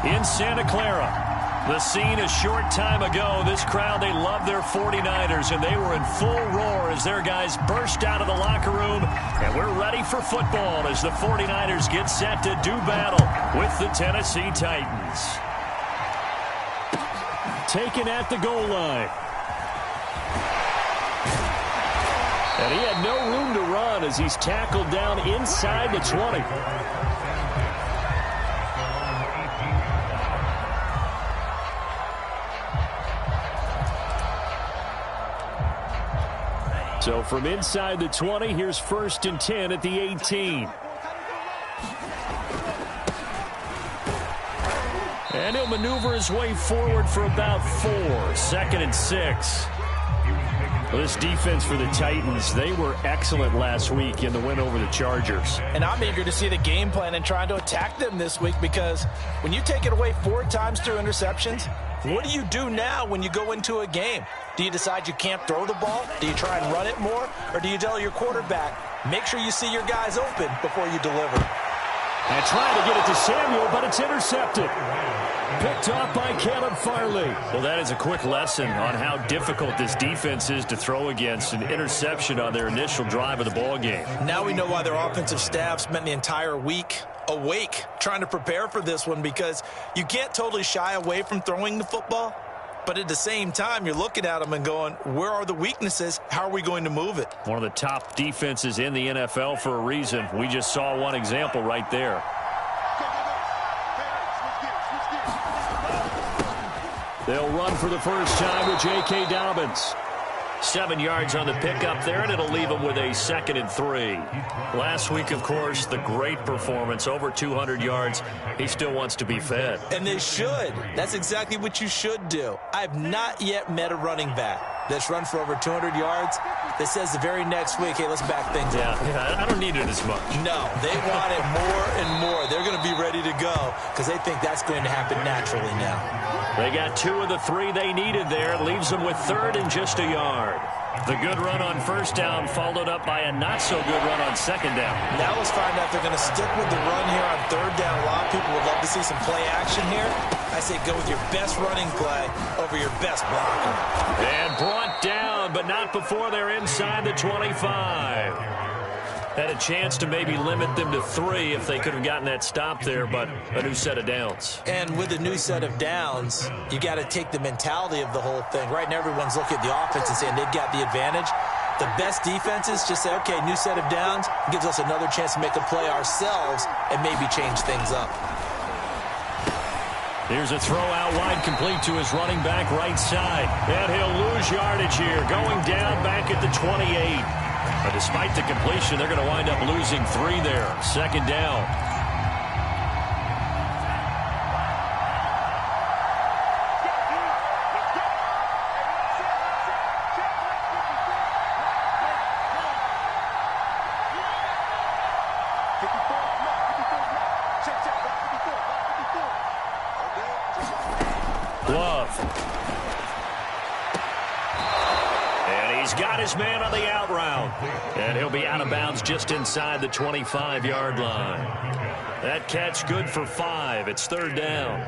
in Santa Clara. The scene a short time ago. This crowd, they love their 49ers, and they were in full roar as their guys burst out of the locker room. And we're ready for football as the 49ers get set to do battle with the Tennessee Titans. Taken at the goal line. And he had no room to run as he's tackled down inside the 20. So from inside the 20, here's 1st and 10 at the 18. And he'll maneuver his way forward for about 4. 2nd and 6. Well, this defense for the Titans, they were excellent last week in the win over the Chargers. And I'm eager to see the game plan and trying to attack them this week, because when you take it away 4 times through interceptions, what do you do now when you go into a game? Do you decide you can't throw the ball? Do you try and run it more? Or do you tell your quarterback, make sure you see your guys open before you deliver? And trying to get it to Samuel, but it's intercepted. Picked off by Caleb Farley. Well, that is a quick lesson on how difficult this defense is to throw against. An interception on their initial drive of the ball game. Now we know why their offensive staff spent the entire week awake trying to prepare for this one, because you can't totally shy away from throwing the football. But at the same time, you're looking at them and going, where are the weaknesses? How are we going to move it? One of the top defenses in the NFL for a reason. We just saw one example right there. They'll run for the first time with J.K. Dobbins. 7 yards on the pickup there, and it'll leave them with a 2nd and 3. Last week, of course, the great performance, over 200 yards. He still wants to be fed. And they should. That's exactly what you should do. I've not yet met a running back that's run for over 200 yards that says the very next week, hey, let's back things up. Yeah, I don't need it as much. No, they want it more and more. They're going to be ready to go because they think that's going to happen naturally now. They got 2 of the 3 they needed there. It leaves them with 3rd and just a yard. The good run on 1st down followed up by a not-so-good run on 2nd down. Now let's find out if they're going to stick with the run here on 3rd down. A lot of people would love to see some play action here. I say go with your best running play over your best blocker. And brought down, but not before they're inside the 25. Had a chance to maybe limit them to 3 if they could have gotten that stop there, but a new set of downs. And with a new set of downs, you got to take the mentality of the whole thing. Right now, everyone's looking at the offense and saying they've got the advantage. The best defenses just say, okay, new set of downs, gives us another chance to make a play ourselves and maybe change things up. Here's a throw out wide, complete to his running back right side. And he'll lose yardage here, going down back at the 28. But despite the completion, they're going to wind up losing 3 there. 2nd down. Love. And he's got his man on the out route. And he'll be out of bounds just inside the 25-yard line. That catch good for 5. It's 3rd down.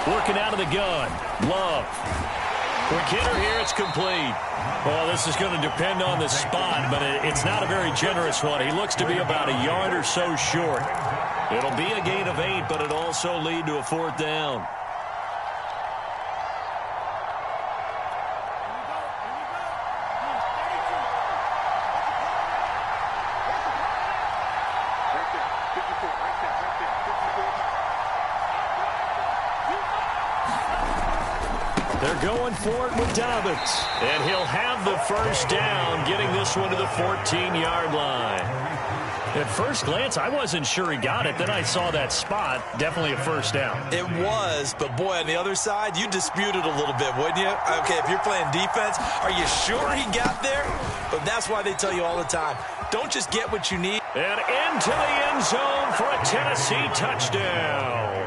Working out of the gun. Love. Quick hitter here. It's complete. Well, this is going to depend on the spot, but it's not a very generous one. He looks to be about a yard or so short. It'll be a gain of 8, but it'll also lead to a 4th down. They're going for it with Dobbins. And he'll have the first down, getting this one to the 14-yard line. At first glance, I wasn't sure he got it. Then I saw that spot. Definitely a first down. It was, but boy, on the other side, you disputed a little bit, wouldn't you? Okay, if you're playing defense, are you sure he got there? But that's why they tell you all the time, don't just get what you need. And into the end zone for a Tennessee touchdown.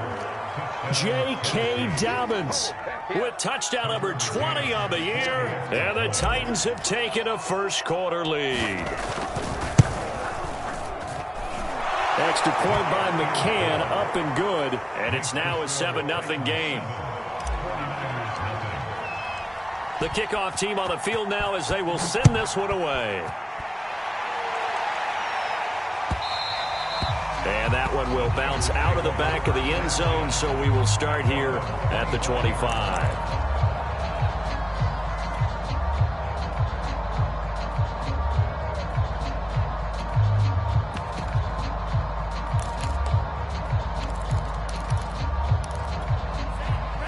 J.K. Dobbins with touchdown number 20 on the year. And the Titans have taken a first-quarter lead. Extra point by McCann, up and good. And it's now a 7-0 game. The kickoff team on the field now as they will send this one away. And that one will bounce out of the back of the end zone, so we will start here at the 25.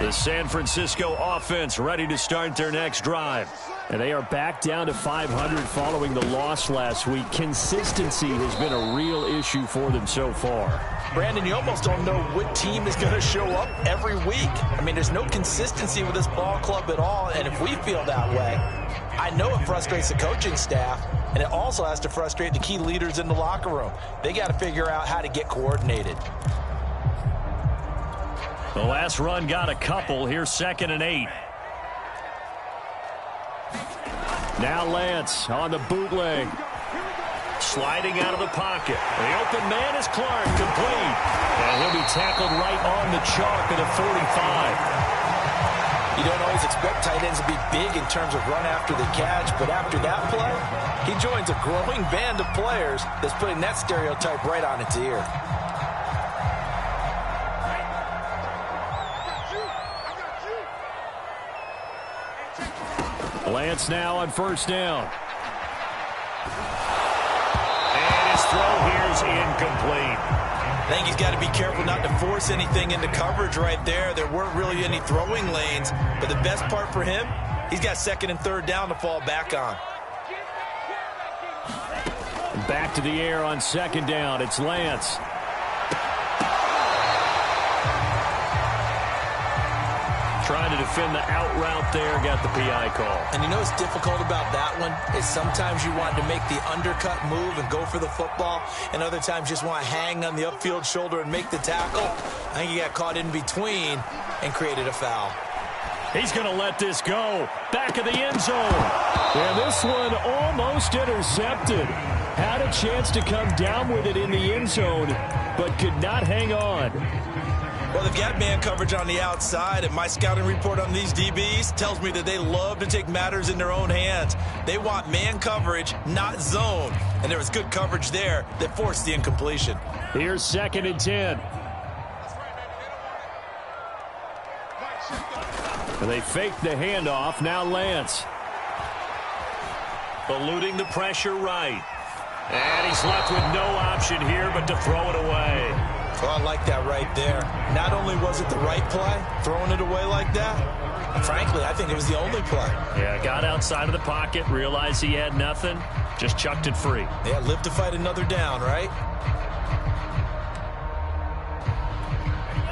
The San Francisco offense ready to start their next drive. And they are back down to 500 following the loss last week. Consistency has been a real issue for them so far. Brandon, you almost don't know what team is going to show up every week. I mean, there's no consistency with this ball club at all, and if we feel that way, I know it frustrates the coaching staff, and it also has to frustrate the key leaders in the locker room. They got to figure out how to get coordinated. The last run got a couple. Here's 2nd and 8. Now Lance on the bootleg. Sliding out of the pocket. The open man is Clark, complete. And he'll be tackled right on the chalk at the 45. You don't always expect tight ends to be big in terms of run after the catch, but after that play, he joins a growing band of players that's putting that stereotype right on its ear. Lance now on 1st down. And his throw here is incomplete. I think he's got to be careful not to force anything into coverage right there. There weren't really any throwing lanes, but the best part for him, he's got 2nd and 3rd down to fall back on. Back to the air on 2nd down. It's Lance. Trying to defend the out route there, got the PI call. And you know what's difficult about that one is sometimes you want to make the undercut move and go for the football, and other times just want to hang on the upfield shoulder and make the tackle. I think he got caught in between and created a foul. He's going to let this go. Back of the end zone. And this one almost intercepted. Had a chance to come down with it in the end zone, but could not hang on. Well, they've got man coverage on the outside, and my scouting report on these DBs tells me that they love to take matters in their own hands. They want man coverage, not zone. And there was good coverage there that forced the incompletion. Here's 2nd and 10. And they fake the handoff. Now Lance. Eluding the pressure right. And he's left with no option here but to throw it away. Oh, I like that right there. Not only was it the right play, throwing it away like that, frankly, I think it was the only play. Yeah, got outside of the pocket, realized he had nothing, just chucked it free. Yeah, live to fight another down, right?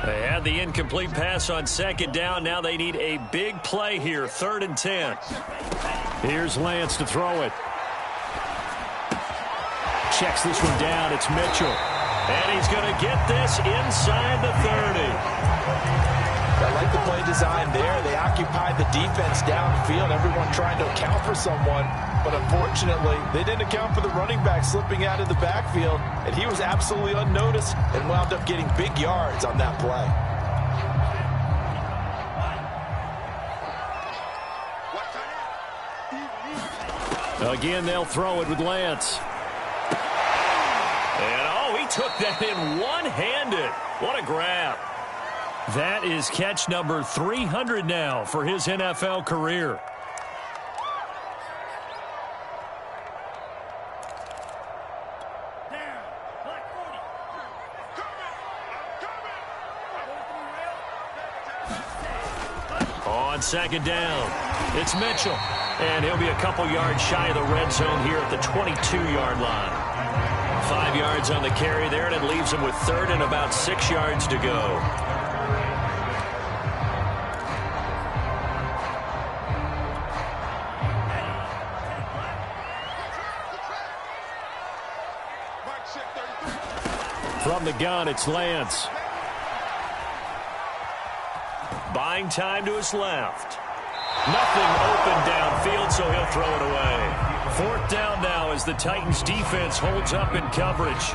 They had the incomplete pass on 2nd down. Now they need a big play here, 3rd and 10. Here's Lance to throw it. Checks this one down. It's Mitchell. And he's going to get this inside the 30. I like the play design there. They occupied the defense downfield, everyone trying to account for someone. But unfortunately, they didn't account for the running back slipping out of the backfield, and he was absolutely unnoticed and wound up getting big yards on that play. Again, they'll throw it with Lance. He took that in one-handed. What a grab. That is catch number 300 now for his NFL career. On 2nd down, it's Mitchell. And he'll be a couple yards shy of the red zone here at the 22-yard line. 5 yards on the carry there, and it leaves him with 3rd and about 6 yards to go. From the gun, it's Lance. By buying time to his left. Nothing open downfield, so he'll throw it away. 4th down now as the Titans defense holds up in coverage.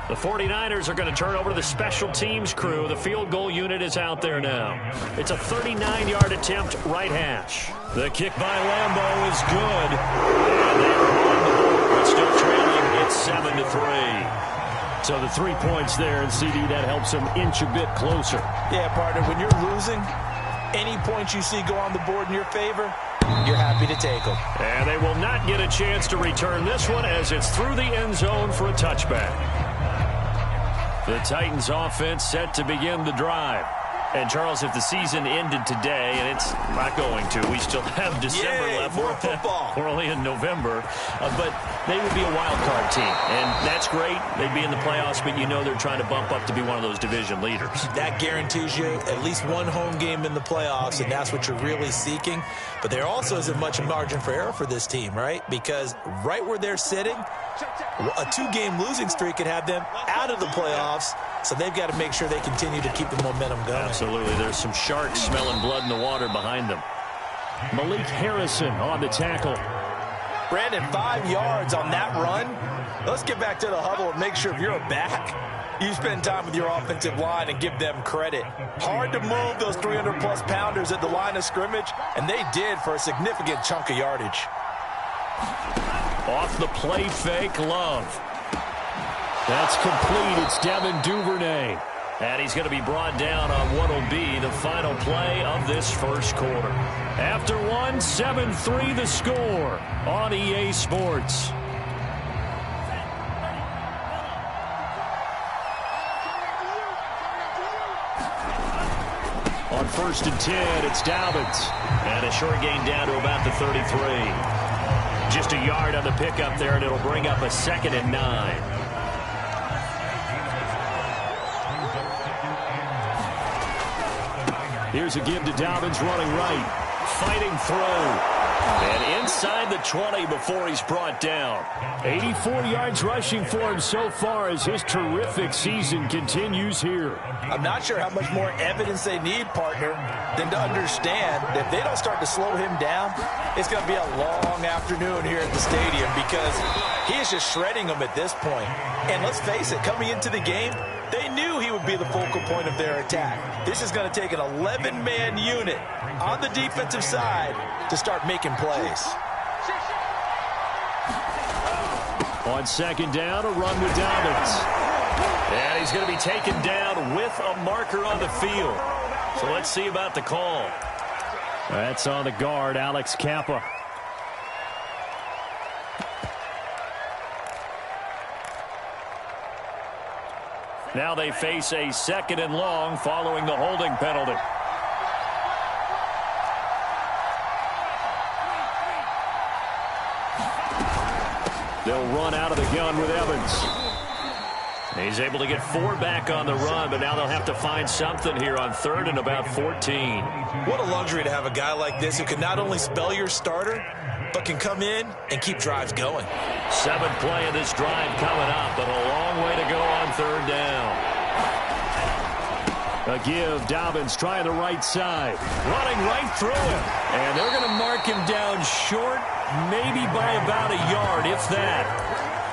The 49ers are going to turn over to the special teams crew. The field goal unit is out there now. It's a 39-yard attempt, right hash. The kick by Lambeau is good. And they are on the board, but still trailing. It's 7-3. So the 3 points there, and CD, that helps them inch a bit closer. Yeah, partner, when you're losing, any points you see go on the board in your favor, you're happy to take them. And they will not get a chance to return this one as it's through the end zone for a touchback. The Titans offense set to begin the drive. And, Charles, if the season ended today, and it's not going to, we still have December left. More football. We're only in November. But they would be a wild card team. And that's great. They'd be in the playoffs, but you know they're trying to bump up to be one of those division leaders. That guarantees you at least one home game in the playoffs, and that's what you're really seeking. But there also isn't much margin for error for this team, right? Because right where they're sitting, a 2-game losing streak could have them out of the playoffs. So they've got to make sure they continue to keep the momentum going. Absolutely. There's some sharks smelling blood in the water behind them. Malik Harrison on the tackle. Brandon, 5 yards on that run. Let's get back to the huddle and make sure if you're a back, you spend time with your offensive line and give them credit. Hard to move those 300-plus pounders at the line of scrimmage, and they did for a significant chunk of yardage. Off the play fake, Love. That's complete. It's Devin Duvernay. And he's going to be brought down on what will be the final play of this first quarter. After 7-3 the score on EA Sports. On 1st and 10, it's Dobbins. And a short gain down to about the 33. Just a yard on the pickup there, and it'll bring up a 2nd and 9. Here's a give to Dobbins running right. Fighting through. And inside the 20 before he's brought down. 84 yards rushing for him so far as his terrific season continues here. I'm not sure how much more evidence they need, partner, than to understand that if they don't start to slow him down, it's going to be a long afternoon here at the stadium because he is just shredding them at this point. And let's face it, coming into the game, they knew he would be the focal point of their attack. This is going to take an 11-man unit on the defensive side to start making plays. On 2nd down, a run with Dobbins. And he's going to be taken down with a marker on the field. So let's see about the call. That's on the guard, Alex Kappa. Now they face a 2nd and long following the holding penalty. They'll run out of the gun with Evans. He's able to get 4 back on the run, but now they'll have to find something here on 3rd and about 14. What a luxury to have a guy like this who can not only spell your starter, but can come in and keep drives going. 7th play of this drive coming up, but a long way to go on 3rd down. A give, Dobbins trying the right side. Running right through him. And they're going to mark him down short, maybe by about a yard, if that.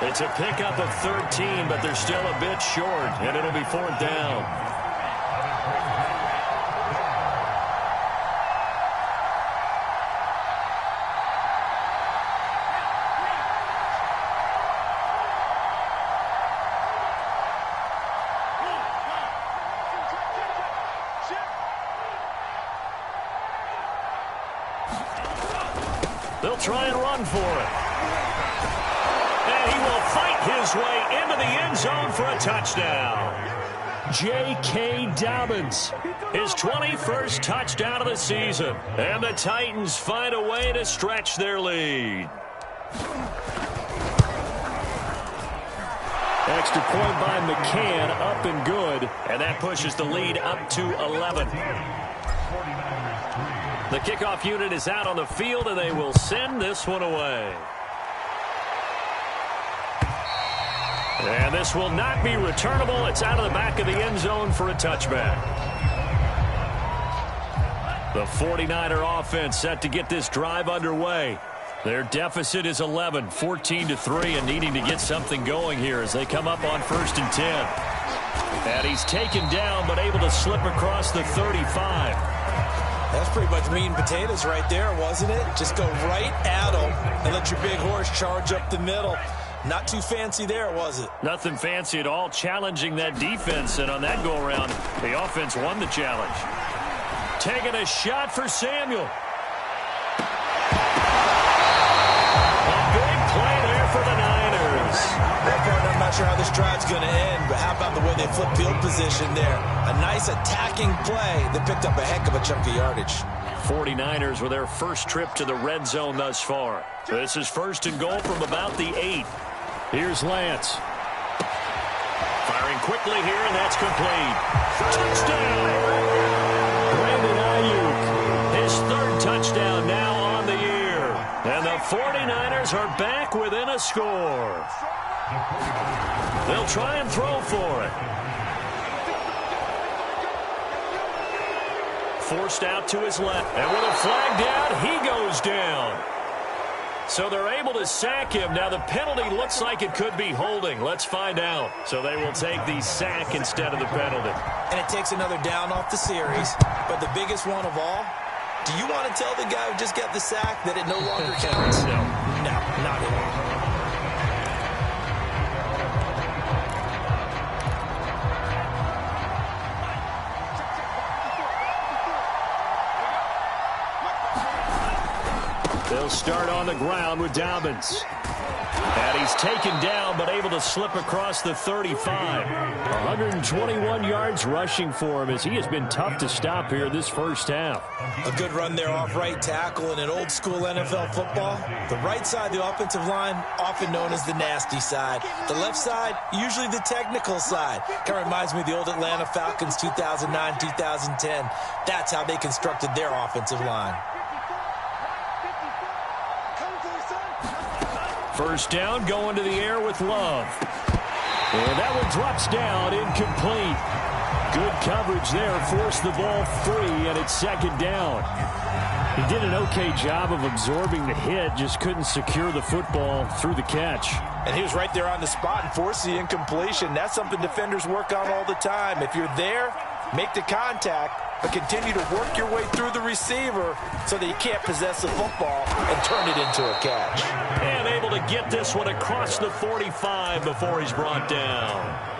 It's a pickup of 13, but they're still a bit short, and it'll be 4th down. They'll try and run for it. And he will fight his way into the end zone for a touchdown. J.K. Dobbins. His 21st touchdown of the season. And the Titans find a way to stretch their lead. Extra point by McCann, up and good. And that pushes the lead up to 11. The kickoff unit is out on the field, and they will send this one away. And this will not be returnable. It's out of the back of the end zone for a touchback. The 49er offense set to get this drive underway. Their deficit is 11, 14-3, and needing to get something going here as they come up on 1st and 10. And he's taken down but able to slip across the 35. That's pretty much meat and potatoes right there, wasn't it? Just go right at them and let your big horse charge up the middle. Not too fancy there, was it? Nothing fancy at all, challenging that defense. And on that go-around, the offense won the challenge. Taking a shot for Samuel. A big play there for the Niners. That part, I'm not sure how this drive's going to end, but how about the way they flip field position there? A nice attacking play that picked up a heck of a chunk of yardage. 49ers with their first trip to the red zone thus far. This is 1st and goal from about the 8. Here's Lance. Firing quickly here, and that's complete. Touchdown! Brandon Ayuk. His 3rd touchdown now on the year. And the 49ers are back within a score. They'll try and throw for it. Forced out to his left. And with a flag down, he goes down. So they're able to sack him. Now the penalty looks like it could be holding. Let's find out. So they will take the sack instead of the penalty. And it takes another down off the series. But the biggest one of all, do you want to tell the guy who just got the sack that it no longer counts? No. No, not at all. They'll start on the ground with Dobbins. And he's taken down but able to slip across the 35. 121 yards rushing for him as he has been tough to stop here this first half. A good run there off right tackle in an old school NFL football. The right side of the offensive line, often known as the nasty side. The left side, usually the technical side. Kind of reminds me of the old Atlanta Falcons 2009-2010. That's how they constructed their offensive line. First down, going to the air with Love. And that one drops down, incomplete. Good coverage there, forced the ball free, and it's 2nd down. He did an okay job of absorbing the hit, just couldn't secure the football through the catch. And he was right there on the spot and forced the incompletion. That's something defenders work on all the time. If you're there, make the contact, but continue to work your way through the receiver so that you can't possess the football and turn it into a catch. And able to get this one across the 45 before he's brought down.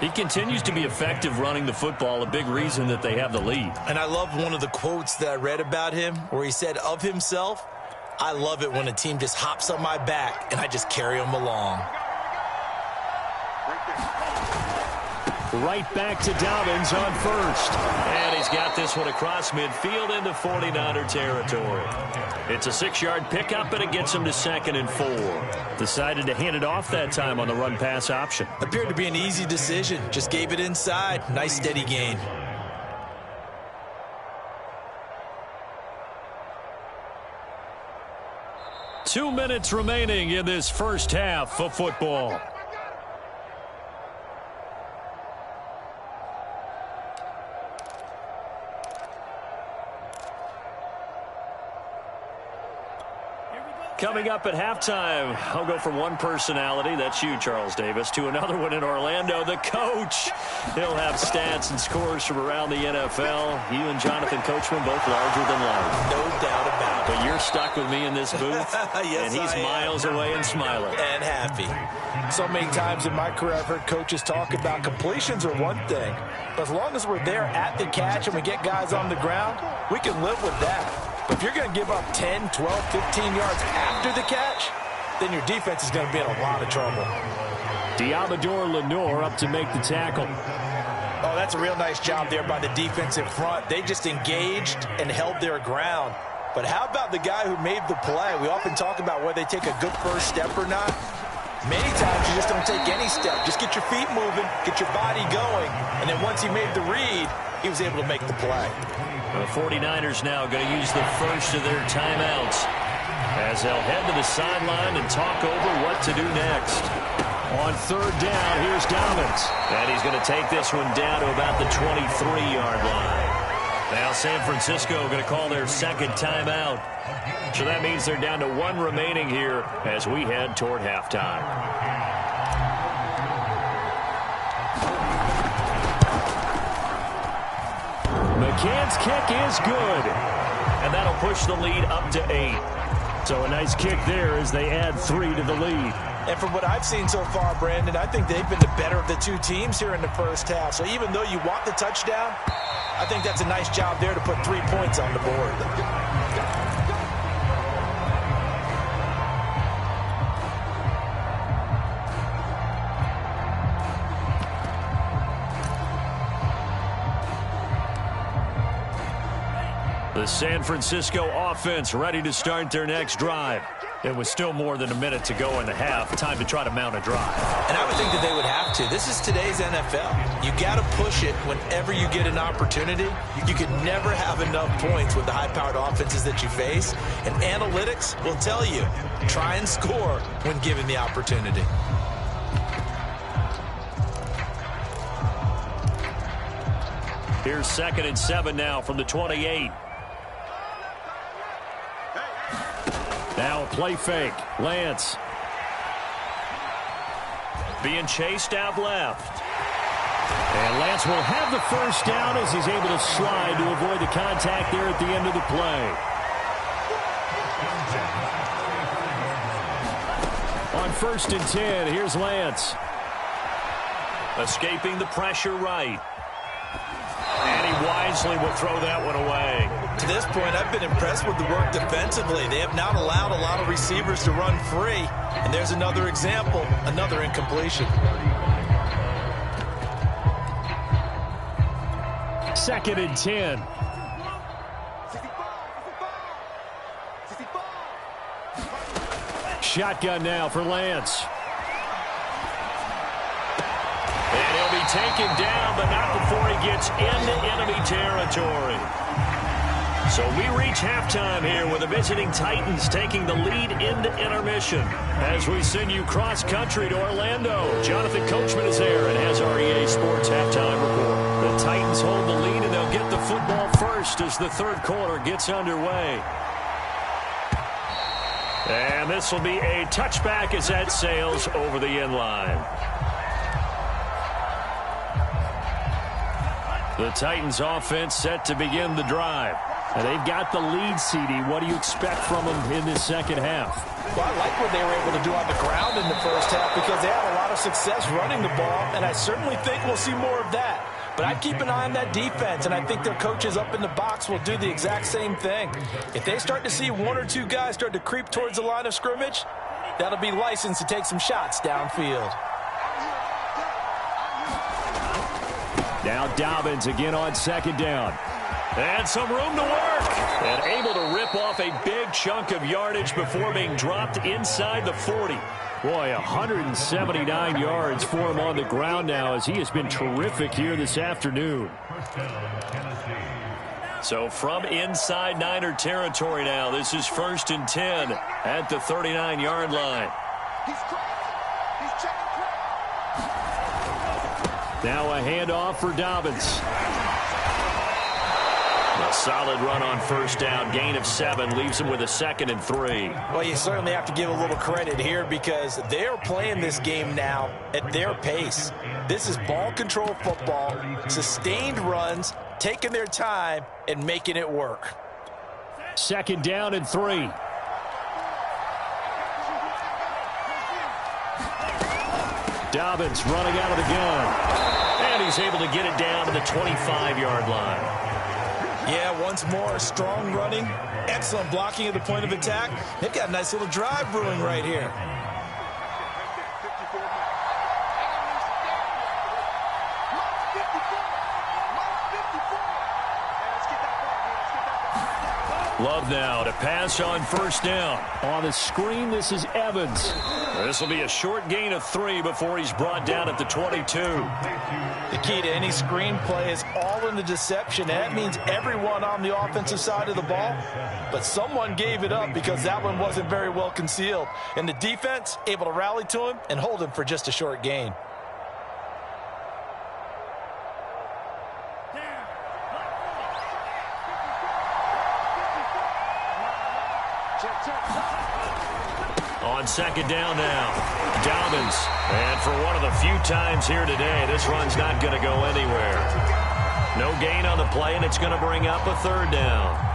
He continues to be effective running the football, a big reason that they have the lead. And I love one of the quotes that I read about him where he said of himself, "I love it when a team just hops on my back and I just carry them along." Right back to Dobbins on 1st. And he's got this one across midfield into 49er territory. It's a 6-yard pickup, and it gets him to 2nd and 4. Decided to hand it off that time on the run-pass option. Appeared to be an easy decision. Just gave it inside. Nice steady gain. Two minutes remaining in this first half of football. Coming up at halftime, I'll go from one personality, that's you, Charles Davis, to another one in Orlando, the coach. He'll have stats and scores from around the NFL. You and Jonathan Coachman both larger than life. No doubt about it. But you're stuck with me in this booth, yes, and he's miles away and smiling. And happy. So many times in my career I've heard coaches talk about completions are one thing, but as long as we're there at the catch and we get guys on the ground, we can live with that. But if you're going to give up 10, 12, 15 yards after the catch, then your defense is going to be in a lot of trouble. Diamador Lenore up to make the tackle. Oh, that's a real nice job there by the defensive front. They just engaged and held their ground. But how about the guy who made the play? We often talk about whether they take a good first step or not. Many times you just don't take any step. Just get your feet moving, get your body going, and then once he made the read, he was able to make the play. The 49ers now going to use the first of their timeouts as they'll head to the sideline and talk over what to do next. On third down, here's Dobbins. And he's going to take this one down to about the 23-yard line. Now San Francisco going to call their second timeout. So that means they're down to one remaining here as we head toward halftime. McCann's kick is good. And that'll push the lead up to 8. So a nice kick there as they add 3 to the lead. And from what I've seen so far, Brandon, I think they've been the better of the two teams here in the first half. So even though you want the touchdown, I think that's a nice job there to put 3 points on the board. The San Francisco offense ready to start their next drive. It was still more than a minute to go in the half. Time to try to mount a drive. And I would think that they would have to. This is today's NFL. You got to push it whenever you get an opportunity. You can never have enough points with the high-powered offenses that you face. And analytics will tell you, try and score when given the opportunity. Here's 2nd and 7 now from the 28. Now a play fake. Lance. Being chased out left. And Lance will have the first down as he's able to slide to avoid the contact there at the end of the play. On 1st and 10, here's Lance. Escaping the pressure right. And he wisely will throw that one away. To this point, I've been impressed with the work defensively. They have not allowed a lot of receivers to run free. And there's another example, another incompletion. 2nd and 10. Shotgun now for Lance. And he'll be taken down, but not before he gets into enemy territory. So we reach halftime here with the visiting Titans taking the lead into intermission. As we send you cross-country to Orlando, Jonathan Coachman is there and has our EA Sports halftime report. The Titans hold the lead, and they'll get the football first as the third quarter gets underway. And this will be a touchback as that sails over the end line. The Titans offense set to begin the drive. And they've got the lead, CD. What do you expect from them in this second half? Well, I like what they were able to do on the ground in the first half because they had a lot of success running the ball, and I certainly think we'll see more of that. But I'd keep an eye on that defense, and I think their coaches up in the box will do the exact same thing. If they start to see 1 or 2 guys start to creep towards the line of scrimmage, that'll be licensed to take some shots downfield. Now Dobbins again on 2nd down. And some room to work. And able to rip off a big chunk of yardage before being dropped inside the 40. Boy, 179 yards for him on the ground now as he has been terrific here this afternoon. So from inside Niner territory now, this is 1st and 10 at the 39-yard line. Now a handoff for Dobbins. A solid run on 1st down. Gain of 7 leaves him with a 2nd and 3. Well, you certainly have to give a little credit here because they're playing this game now at their pace. This is ball control football, sustained runs, taking their time, and making it work. 2nd down and 3. Dobbins running out of the gun. And he's able to get it down to the 25-yard line. Yeah, once more, strong running, excellent blocking at the point of attack. They've got a nice little drive brewing right here. Love now to pass on first down. On the screen, this is Evans. This will be a short gain of 3 before he's brought down at the 22. The key to any screen play is all in the deception. That means everyone on the offensive side of the ball, but someone gave it up because that one wasn't very well concealed. And the defense able to rally to him and hold him for just a short gain. On second down now, Dobbins. And for one of the few times here today, this run's not going to go anywhere. No gain on the play, and it's going to bring up a third down.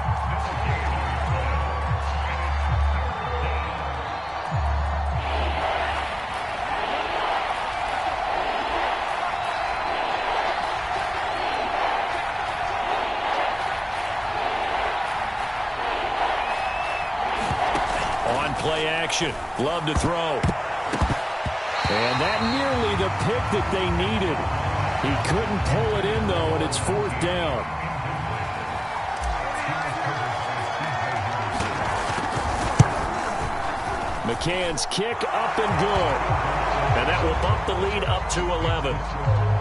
Play action. Love to throw. And that nearly the pick that they needed. He couldn't pull it in, though, and it's fourth down. McCann's kick up and good. And that will bump the lead up to 11.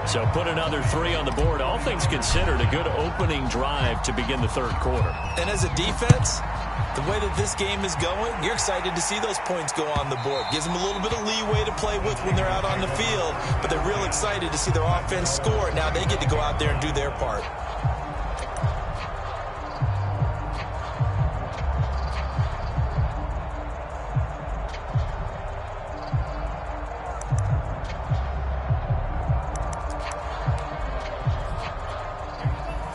So put another 3 on the board. All things considered, a good opening drive to begin the third quarter. And as a defense, the way that this game is going, you're excited to see those points go on the board. Gives them a little bit of leeway to play with when they're out on the field, but they're real excited to see their offense score. Now they get to go out there and do their part.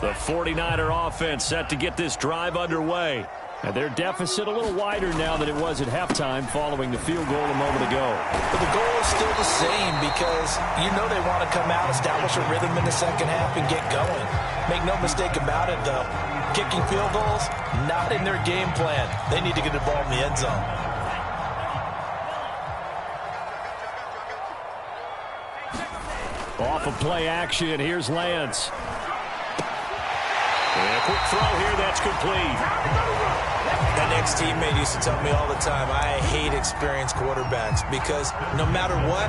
The 49er offense set to get this drive underway. And their deficit a little wider now than it was at halftime following the field goal a moment ago. But the goal is still the same because you know they want to come out, establish a rhythm in the second half, and get going. Make no mistake about it, though. Kicking field goals, not in their game plan. They need to get the ball in the end zone. Off of play action, here's Lance. And a quick throw here, that's complete. That ex-teammate used to tell me all the time, I hate experienced quarterbacks because no matter what,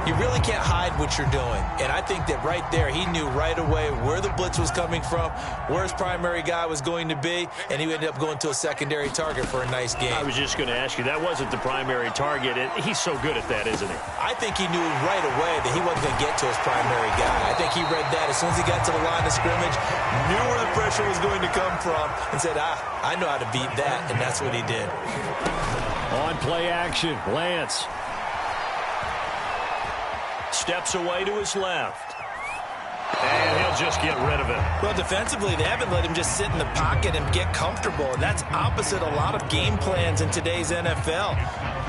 you really can't hide what you're doing. And I think that right there, he knew right away where the blitz was coming from, where his primary guy was going to be, and he ended up going to a secondary target for a nice game. I was just going to ask you, that wasn't the primary target. He's so good at that, isn't he? I think he knew right away that he wasn't going to get to his primary guy. I think he read that as soon as he got to the line of scrimmage, knew where the pressure was going to come from, and said, I know how to beat that, and that's what he did. On play action, Lance. Steps away to his left. And he'll just get rid of it. Well, defensively, they haven't let him just sit in the pocket and get comfortable. And that's opposite a lot of game plans in today's NFL.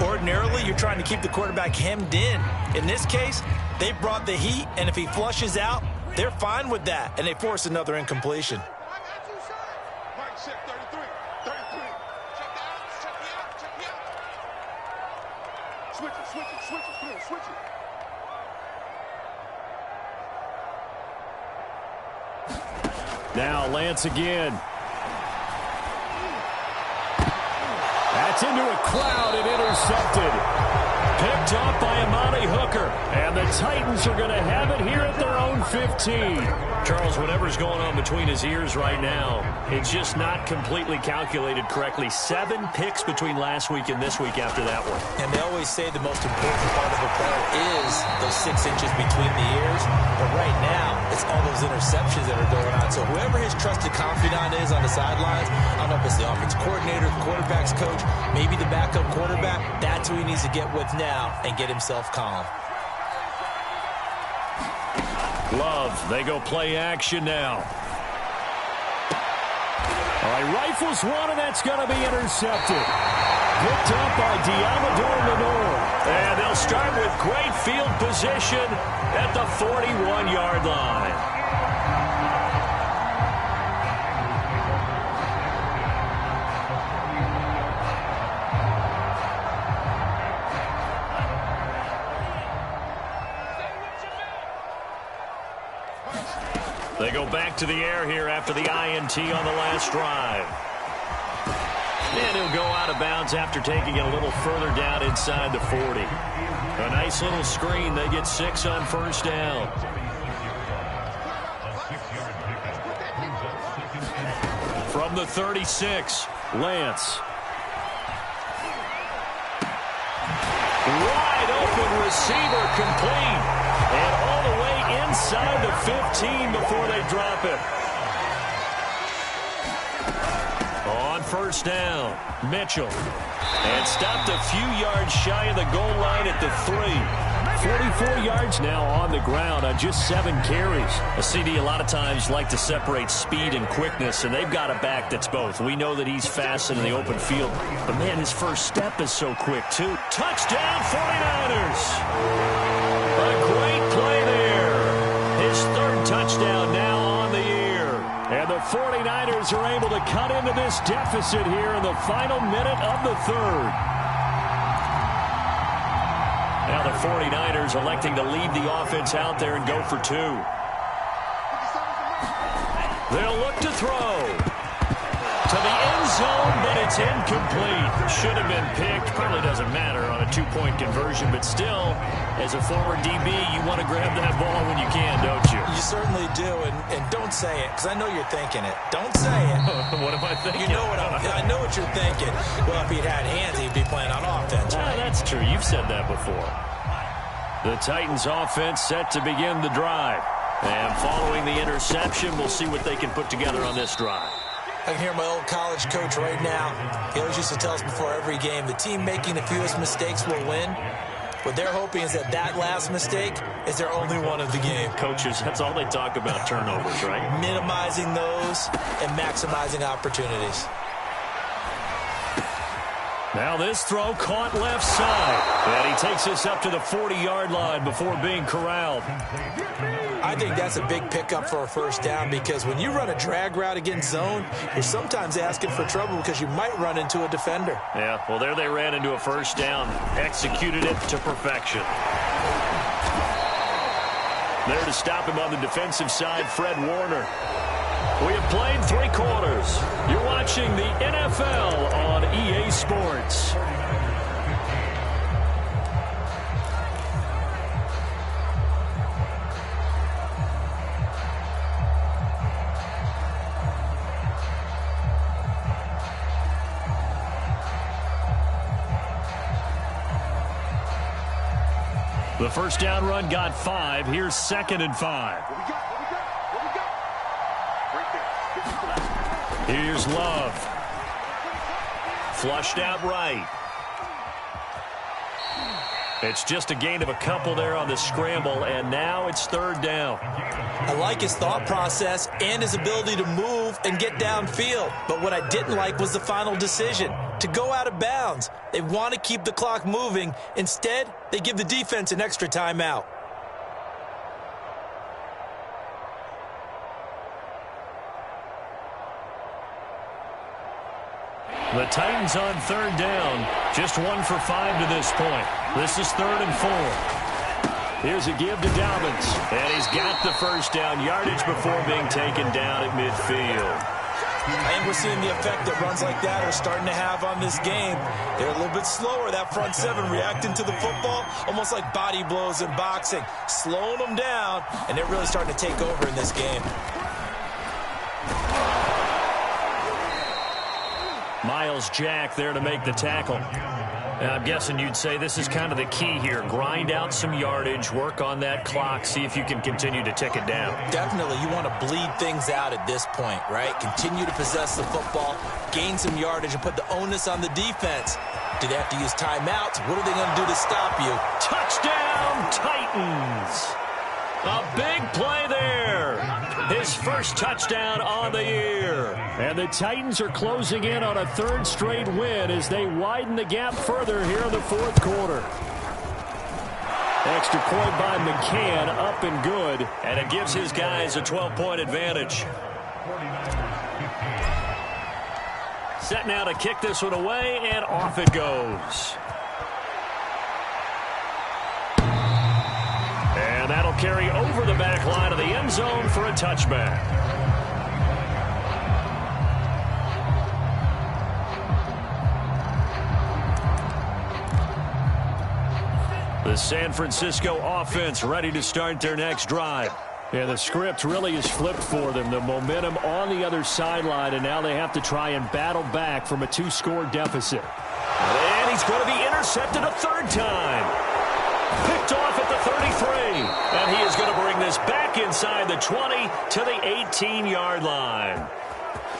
Ordinarily, you're trying to keep the quarterback hemmed in. In this case, they brought the heat, and if he flushes out, they're fine with that, and they force another incompletion. Now Lance again. That's into a crowd and intercepted. Picked off by Amani Hooker. And the Titans are going to have it here at their own 15. Charles, whatever's going on between his ears right now, it's just not completely calculated correctly. 7 picks between last week and this week after that one. And they always say the most important part of a player is those 6 inches between the ears. But right now, it's all those interceptions that are going on. So whoever his trusted confidant is on the sidelines, I don't know if it's the offense coordinator, the quarterback's coach, maybe the backup quarterback, that's who he needs to get with now and get himself calm. Love, they go play action now. All right, rifles one, and that's going to be intercepted. Picked up by Diamador Lenore. And they'll start with great field position at the 41-yard line. They go back to the air here after the INT on the last drive. And he'll go out of bounds after taking it a little further down inside the 40. A nice little screen. They get 6 on first down. From the 36, Lance. Wide open receiver, complete. And all the way inside the 15 before they drop it. On first down, Mitchell. And stopped a few yards shy of the goal line at the 3. 44 yards now on the ground on just 7 carries. A CD a lot of times like to separate speed and quickness, and they've got a back that's both. We know that he's fast in the open field, but man, his first step is so quick too. Touchdown 49ers! A great play there. His 3rd touchdown now on the year. And the 49ers are able to cut into this deficit here in the final minute of the 3rd. Now the 49ers electing to leave the offense out there and go for 2. They'll look to throw. To the end zone, but it's incomplete. Should have been picked. Probably doesn't matter on a 2-point conversion, but still, as a former DB, you want to grab that ball when you can, don't you? You certainly do, and don't say it, because I know you're thinking it. Don't say it. What am I thinking? You know what I know what you're thinking. Well, if he'd had hands, he'd be playing on offense. Right? That's true. You've said that before. The Titans offense set to begin the drive. And following the interception, we'll see what they can put together on this drive. I can hear my old college coach right now. He always used to tell us before every game, the team making the fewest mistakes will win. What they're hoping is that last mistake is their only one of the game. Coaches, that's all they talk about, turnovers, right? Minimizing those and maximizing opportunities. Now this throw caught left side. And he takes us up to the 40-yard line before being corralled. I think that's a big pickup for a first down, because when you run a drag route against zone, you're sometimes asking for trouble because you might run into a defender. Yeah, well, there they ran into a first down. Executed it to perfection. There to stop him on the defensive side, Fred Warner. We have played 3 quarters. You're watching the NFL on EA Sports. The first down run got 5. Here's 2nd and 5. Here's Love. Flushed out right. It's just a gain of a couple there on the scramble, and now it's 3rd down. I like his thought process and his ability to move and get downfield. But what I didn't like was the final decision, to go out of bounds. They want to keep the clock moving. Instead, they give the defense an extra timeout. The Titans on 3rd down. Just 1 for 5 to this point. This is 3rd and 4. Here's a give to Dobbins. And he's got the first down yardage before being taken down at midfield. I think we're seeing the effect that runs like that are starting to have on this game. They're a little bit slower, that front 7, reacting to the football, almost like body blows in boxing, slowing them down, and they're really starting to take over in this game. Miles Jack there to make the tackle. And I'm guessing you'd say this is kind of the key here. Grind out some yardage, work on that clock, see if you can continue to tick it down. Definitely. You want to bleed things out at this point, right? Continue to possess the football, gain some yardage, and put the onus on the defense. Do they have to use timeouts? What are they going to do to stop you? Touchdown, Titans! A big play there. His first touchdown on the year. And the Titans are closing in on a 3rd straight win as they widen the gap further here in the 4th quarter. Extra point by McCann, up and good. And it gives his guys a 12-point advantage. Set now to kick this one away, and off it goes. And that'll carry over the back line of the end zone for a touchback. The San Francisco offense ready to start their next drive. Yeah, the script really is flipped for them. The momentum on the other sideline, and now they have to try and battle back from a 2-score deficit. And he's going to be intercepted a third time. Picked off at the 33. And he is going to bring this back inside the 20 to the 18-yard line.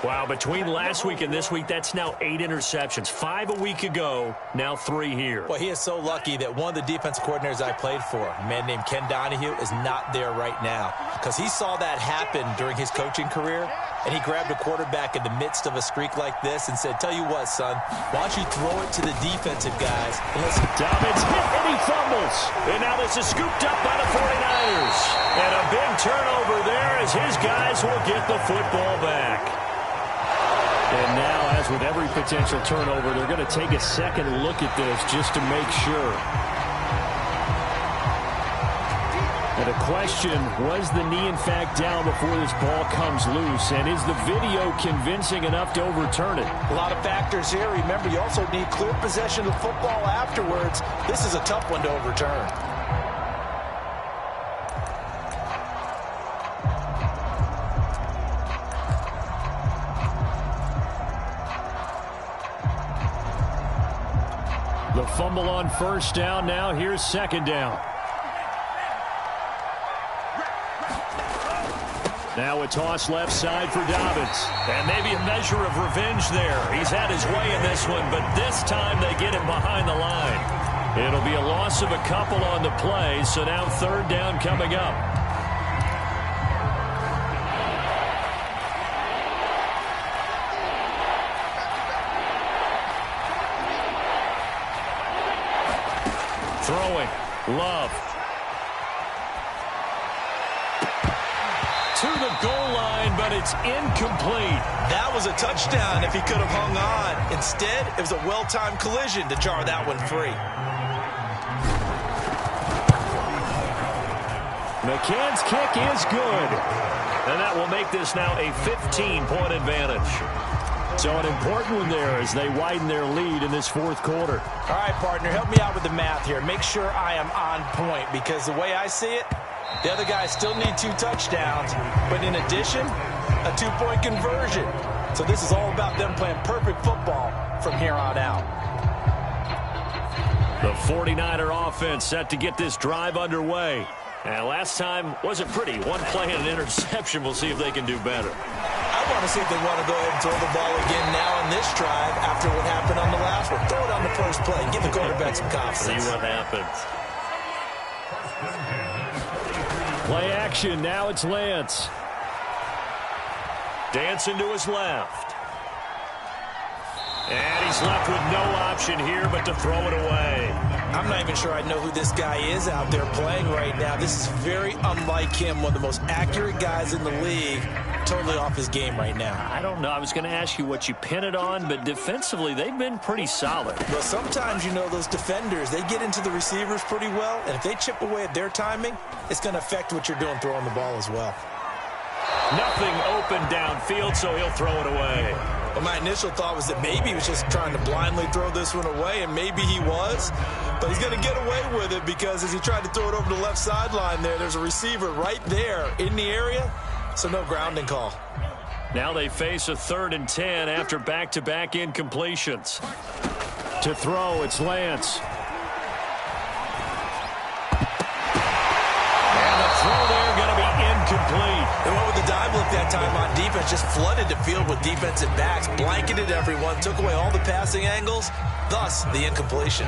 Wow, between last week and this week, that's now 8 interceptions. 5 a week ago, now 3 here. Well, he is so lucky that one of the defense coordinators I played for, a man named Ken Donahue, is not there right now. Because he saw that happen during his coaching career, and he grabbed a quarterback in the midst of a streak like this and said, tell you what, son, why don't you throw it to the defensive guys? And listen, Dobbins hit and he fumbles. And now this is scooped up by the 49ers. And a big turnover there as his guys will get the football back. And now, as with every potential turnover, they're going to take a second look at this just to make sure. And a question, was the knee in fact down before this ball comes loose? And is the video convincing enough to overturn it? a lot of factors here. Remember, you also need clear possession of the football afterwards. This is a tough one to overturn. The fumble on first down. Now here's second down. Now a toss left side for Dobbins. And maybe a measure of revenge there. He's had his way in this one, but this time they get him behind the line. It'll be a loss of a couple on the play, so now third down coming up. Throwing. Love. To the goal line, but it's incomplete. That was a touchdown if he could have hung on. Instead, it was a well-timed collision to jar that one free. McCann's kick is good. And that will make this now a 15-point advantage. So an important one there as they widen their lead in this fourth quarter. All right, partner, help me out with the math here. Make sure I am on point, because the way I see it, the other guys still need 2 touchdowns, but in addition, a 2-point conversion. So this is all about them playing perfect football from here on out. The 49er offense set to get this drive underway. And last time wasn't pretty. One play and an interception. We'll see if they can do better. I want to see if they want to go ahead and throw the ball again now in this drive after what happened on the last one. Throw it on the first play and give the quarterback some confidence. See what happens. Play action. Now it's Lance. Dancing to his left. And he's left with no option here but to throw it away. I'm not even sure I know who this guy is out there playing right now. This is very unlike him, one of the most accurate guys in the league. Totally off his game right now. I don't know. I was going to ask you what you pin it on, but defensively, they've been pretty solid. Well, sometimes, you know, those defenders, they get into the receivers pretty well, and if they chip away at their timing, it's going to affect what you're doing throwing the ball as well. Nothing open downfield, so he'll throw it away. Well, my initial thought was that maybe he was just trying to blindly throw this one away, and maybe he was. But he's going to get away with it because as he tried to throw it over the left sideline there's a receiver right there in the area, so no grounding call. Now they face a 3rd and 10 after back-to-back incompletions. To throw, it's Lance. And the throw there going to be incomplete. And what with the dive look that time on defense, just flooded the field with defensive backs, blanketed everyone, took away all the passing angles, thus the incompletion.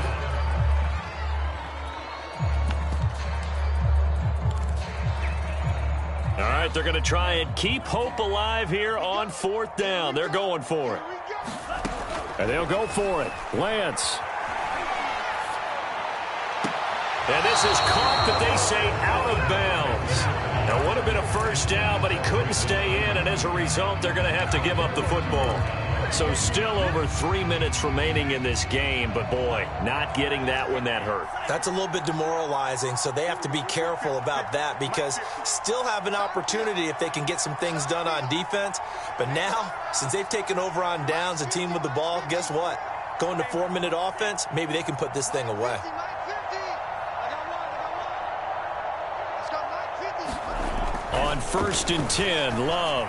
All right, they're going to try and keep hope alive here on 4th down. They're going for it. And they'll go for it. Lance. And this is caught, but they say out of bounds. Now, would have been a first down, but he couldn't stay in, and as a result, they're going to have to give up the football. So still over 3 minutes remaining in this game, but boy, not getting that one, that hurt. That's a little bit demoralizing, so they have to be careful about that because still have an opportunity if they can get some things done on defense. But now, since they've taken over on downs, a team with the ball, guess what? Going to 4-minute offense, maybe they can put this thing away. On 1st and 10, Love.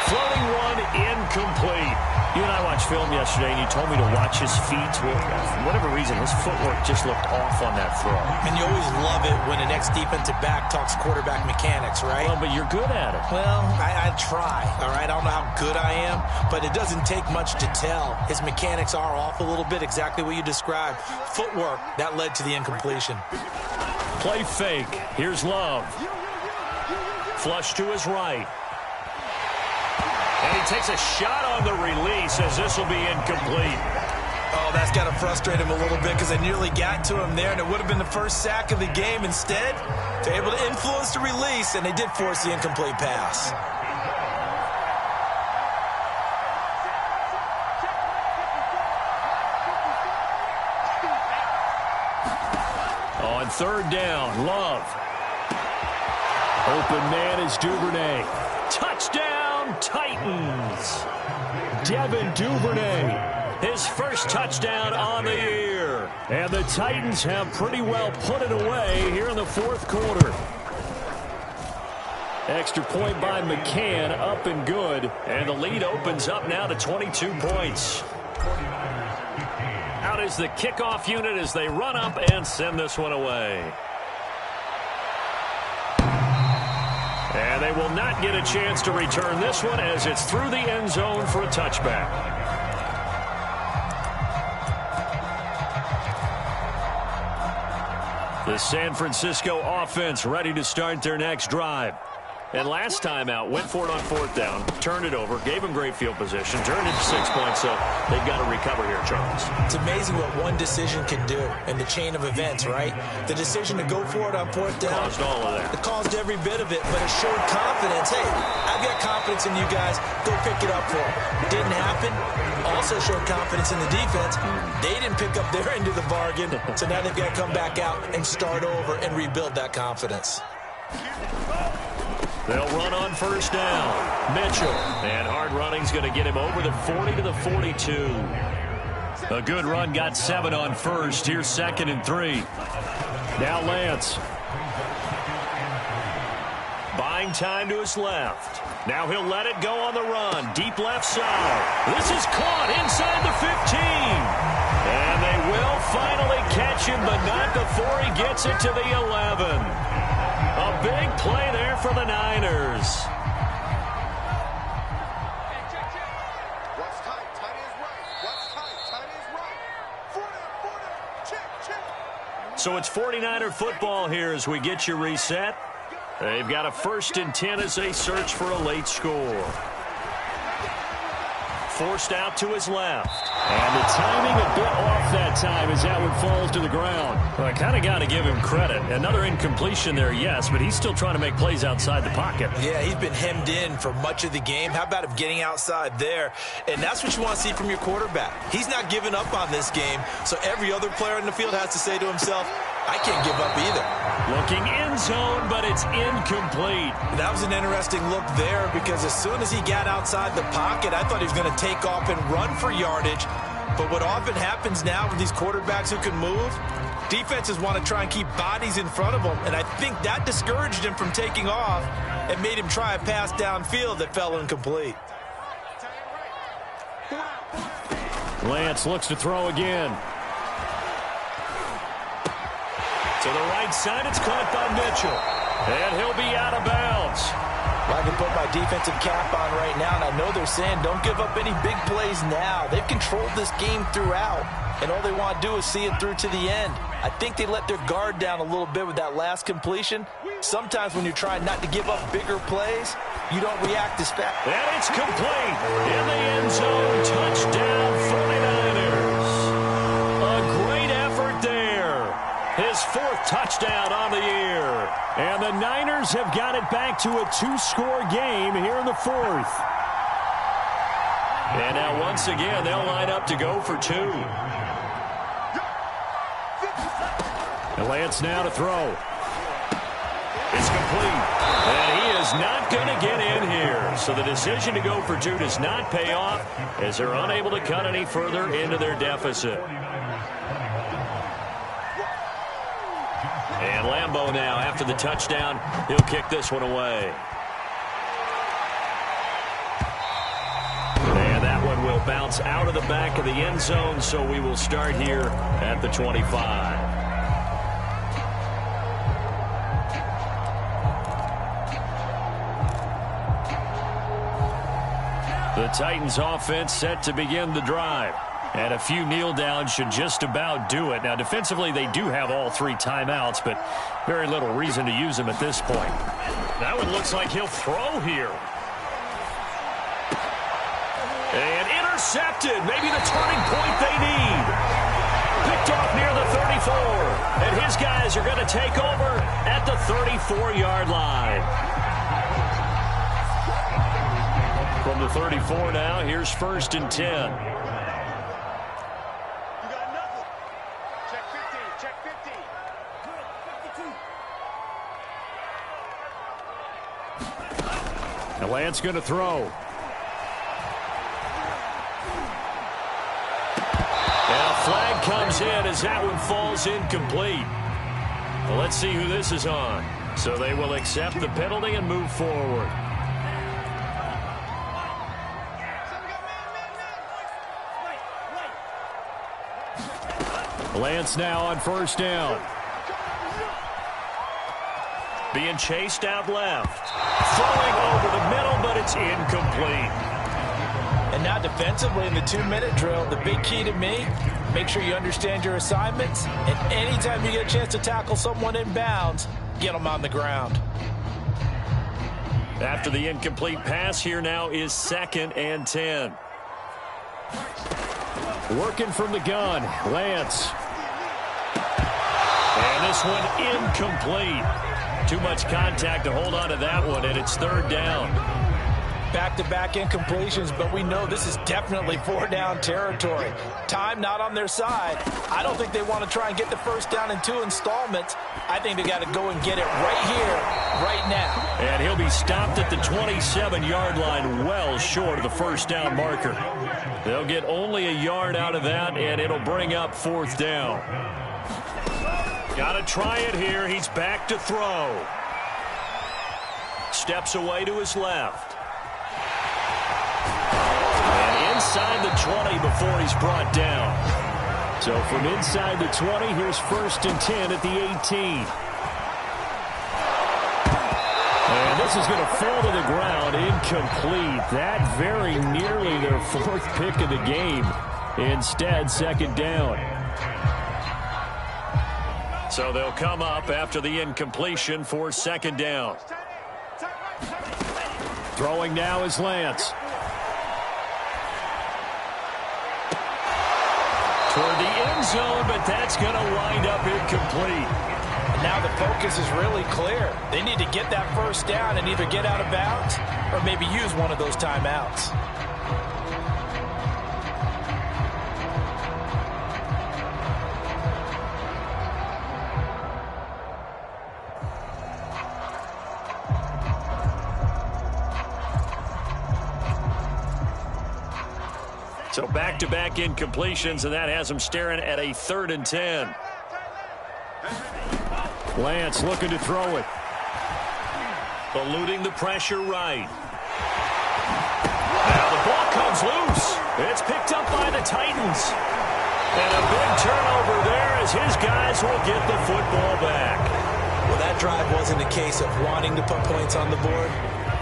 Floating one, incomplete. You and I watched film yesterday, and you told me to watch his feet. Well, for whatever reason, his footwork just looked off on that throw. And you always love it when the next defensive back talks quarterback mechanics, right? Well, but you're good at it. Well, I try, all right? I don't know how good I am, but it doesn't take much to tell. His mechanics are off a little bit, exactly what you described. Footwork, that led to the incompletion. Play fake. Here's Love. Flush to his right. And he takes a shot on the release as this will be incomplete. Oh, that's got to frustrate him a little bit because they nearly got to him there, and it would have been the first sack of the game. Instead, they're able to influence the release, and they did force the incomplete pass. On 3rd down, Love. Open man is Duvernay. Touchdown, Titans. Devin Duvernay, his first touchdown on the year. And the Titans have pretty well put it away here in the 4th quarter. Extra point by McCann, up and good. And the lead opens up now to 22 points. Out is the kickoff unit as they run up and send this one away. And they will not get a chance to return this one as it's through the end zone for a touchback. The San Francisco offense ready to start their next drive. And last time out, went for it on 4th down, turned it over, gave them great field position, turned it to 6 points, so they've got to recover here, Charles. It's amazing what one decision can do in the chain of events, right? The decision to go for it on 4th down. Caused all of that. It caused every bit of it, but it showed confidence. Hey, I've got confidence in you guys. Go pick it up for them. Didn't happen. Also showed confidence in the defense. They didn't pick up their end of the bargain, so now they've got to come back out and start over and rebuild that confidence. They'll run on 1st down. Mitchell. And hard running's going to get him over the 40 to the 42. A good run got 7 on 1st. Here's 2nd and 3. Now Lance. Buying time to his left. Now he'll let it go on the run. Deep left side. This is caught inside the 15. And they will finally catch him, but not before he gets it to the 11. A big play there for the Niners. So it's 49er football here as we get you reset. They've got a 1st and 10 as they search for a late score. Forced out to his left. And the timing a bit off that time as that one falls to the ground. Well, I kind of got to give him credit. Another incompletion there, yes, but he's still trying to make plays outside the pocket. Yeah, he's been hemmed in for much of the game. How about him getting outside there? And that's what you want to see from your quarterback. He's not giving up on this game, so every other player in the field has to say to himself, I can't give up either. Looking end zone, but it's incomplete. That was an interesting look there because as soon as he got outside the pocket, I thought he was going to take off and run for yardage. But what often happens now with these quarterbacks who can move, defenses want to try and keep bodies in front of them, and I think that discouraged him from taking off and made him try a pass downfield that fell incomplete. Lance looks to throw again. To the right side, it's caught by Mitchell. And he'll be out of bounds. Well, I can put my defensive cap on right now, and I know they're saying don't give up any big plays now. They've controlled this game throughout, and all they want to do is see it through to the end. I think they let their guard down a little bit with that last completion. Sometimes when you're trying not to give up bigger plays, you don't react as fast. And it's complete. In the end zone, touchdown 49ers. A great effort there. His 4th touchdown on the year. And the Niners have got it back to a 2-score game here in the 4th. And now once again, they'll line up to go for 2. And Lance now to throw. It's complete. And he is not going to get in here. So the decision to go for 2 does not pay off as they're unable to cut any further into their deficit. And Lambeau now, after the touchdown, he'll kick this one away. And that one will bounce out of the back of the end zone, so we will start here at the 25. The Titans offense set to begin the drive. And a few kneel downs should just about do it. Now, defensively, they do have all 3 timeouts, but very little reason to use them at this point. That one looks like he'll throw here. And intercepted. Maybe the turning point they need. Picked off near the 34. And his guys are going to take over at the 34-yard line. From the 34 now, here's 1st and 10. And Lance going to throw. And a flag comes in as that one falls incomplete. Well, let's see who this is on. So they will accept the penalty and move forward. Lance now on 1st down. Being chased out left. Throwing over the middle, but it's incomplete. And now defensively in the 2-minute drill, the big key to me, make sure you understand your assignments. And anytime you get a chance to tackle someone in bounds, get them on the ground. After the incomplete pass, here now is 2nd and 10. Working from the gun, Lance. And this one incomplete. Too much contact to hold on to that one, and it's 3rd down. Back-to-back incompletions, but we know this is definitely 4-down territory. Time not on their side. I don't think they want to try and get the 1st down in 2 installments. I think they got to go and get it right here, right now. And he'll be stopped at the 27-yard line, well short of the 1st down marker. They'll get only a yard out of that, and it'll bring up 4th down. Got to try it here. He's back to throw. Steps away to his left. And inside the 20 before he's brought down. So from inside the 20, here's 1st and 10 at the 18. And this is going to fall to the ground, incomplete. That very nearly their 4th pick of the game. Instead, 2nd down. So they'll come up after the incompletion for 2nd down. Throwing now is Lance. Toward the end zone, but that's going to wind up incomplete. Now the focus is really clear. They need to get that 1st down and either get out of bounds or maybe use one of those timeouts. So back-to-back incompletions, and that has them staring at a 3rd and 10. Lance looking to throw it. Eluding the pressure right. Now the ball comes loose. It's picked up by the Titans. And a big turnover there as his guys will get the football back. Well, that drive wasn't a case of wanting to put points on the board.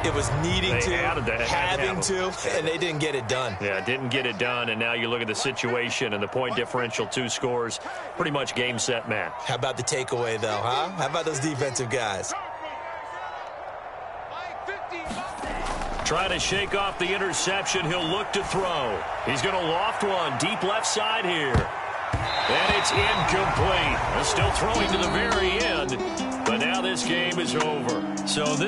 It was needing to, having to, and they didn't get it done. Yeah, didn't get it done, and now you look at the situation and the point differential, 2 scores, pretty much game, set, match. How about the takeaway, though, huh? How about those defensive guys? Trying to shake off the interception. He'll look to throw. He's going to loft one deep left side here. And it's incomplete. Still throwing to the very end, but now this game is over. So this